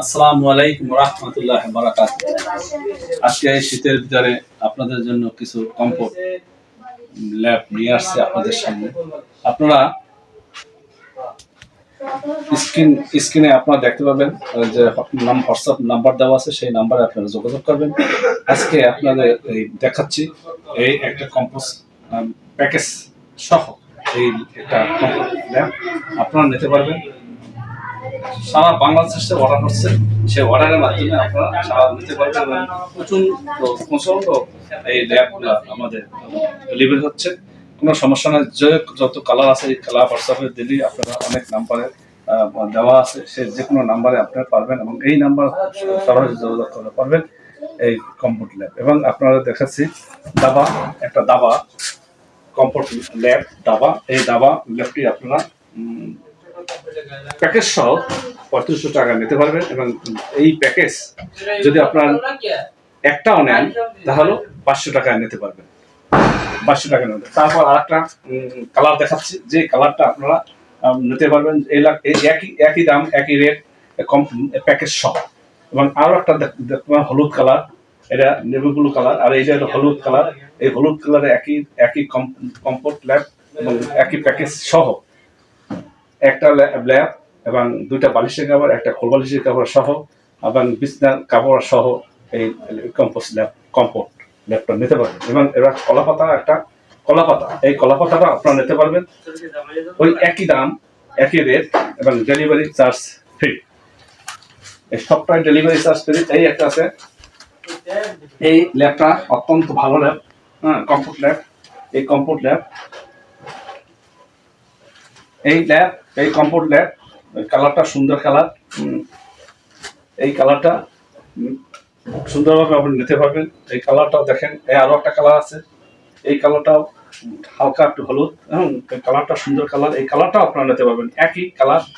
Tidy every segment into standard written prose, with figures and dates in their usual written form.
আসসালামু আলাইকুম রাহমাতুল্লাহি ওয়া বারাকাতুহু। আজকে এই শীতের ভিতরে আপনাদের জন্য কিছু কমফোর্ট ল্যাব নিয়ে আসছে আপনাদের সামনে। আপনারা স্ক্রিনে আপনারা দেখতে পাবেন যে হোয়াটসঅ্যাপ নাম্বার দেওয়া আছে, সেই নাম্বারে আপনারা যোগাযোগ করবেন। আজকে আপনাদের এই দেখাচ্ছি এই একটা কম্পোস্ট প্যাকেজ সহ এই একটা কমফোর্ট ল্যাব আপনারা নিতে পারবেন। সারা বাংলাদেশে অর্ডার হচ্ছে, সেই অর্ডারের মাধ্যমে আপনারা সারা নিতে পারবেন এবং প্রচন্ড এই ল্যাবগুলো আমাদের ডেলিভারি হচ্ছে। কোনো সমস্যা নেই, যত কালার আছে এই কালার হোয়াটসঅ্যাপে দিলেই আপনারা অনেক নাম্বারে দেওয়া আছে, সে যে কোনো নাম্বারে আপনারা পারবেন এবং এই নাম্বার সরাসরি যোগাযোগ করতে পারবেন এই কমফোর্ট ল্যাব। এবং আপনারা দেখাচ্ছি দাবা, একটা দাবা কমফোর্ট ল্যাব দাবা, এই দাবা ল্যাবটি আপনারা প্যাকেজ সহ ৩৫০০ টাকা নিতে পারবেন এবং এই প্যাকেজ যদি আপনার একটাও নেন তাহলে ৫০০ টাকা নিতে পারবেন, ৫০০ টাকা নেবেন। তারপর আর একটা কালার দেখাচ্ছি, যে কালারটা আপনারা নিতে পারবেন একই দাম একই রেট প্যাকেজ সহ। এবং আরো একটা হলুদ কালার, এটা নেভি ব্লু কালার, আর এইটা হলো হলুদ কালার। এই হলুদ কালারে একই কমফোর্ট ল্যাব এবং একই প্যাকেজ সহ একটা ল্যাব এবং দুইটা বালিশের কাপড়, একটা খোল বালিশের কাপড় সহ এবং বিছনার কাপড় সহ এই কমফোর্ট ল্যাবটা নিতে পারবেন। এবং এবার কলাপাতা, একটা কলাপাতা, এই কলাপাতাটা আপনারা নিতে পারবেন ওই একই দাম একই রেট এবং ডেলিভারি চার্জ ফ্রি। এই সবটাই ডেলিভারি চার্জ ফ্রি। এই একটা আছে, এই ল্যাবটা অত্যন্ত ভালো ল্যাব, হ্যাঁ, কমফোর্ট ল্যাব। এই কমফোর্ট ল্যাব, এই কমফোর্ট ল্যাব, কালারটা সুন্দর কালার, এই কালারটা সুন্দরভাবে আপনি নিতে পারবেন। এই কালারটাও দেখেন, এই আরো একটা কালার আছে, এই কালারটাও হালকা একটু হলুদ, এই কালারটা সুন্দর কালার, এই কালারটাও আপনারা নিতে পারবেন। একই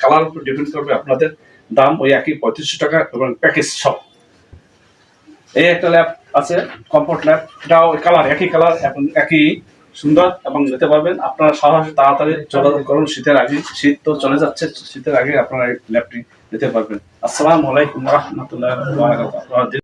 কালার উপর ডিপেন্ড করবে আপনাদের দাম, ওই একই ৩৫০০ টাকা এবং প্যাকেজ সব। এই একটা ল্যাব আছে কমফোর্ট ল্যাব, এটাও কালার একই কালার এবং একই সুন্দর এবং নিতে পারবেন। আপনারা সরাসরি তাড়াতাড়ি যোগাযোগ করুন, শীতের আগে, শীত তো চলে যাচ্ছে, শীতের আগে আপনারা এই ল্যাবটি নিতে পারবেন। আসসালামু আলাইকুম রাহমাতুল্লাহি ওয়া বারাকাতুহু।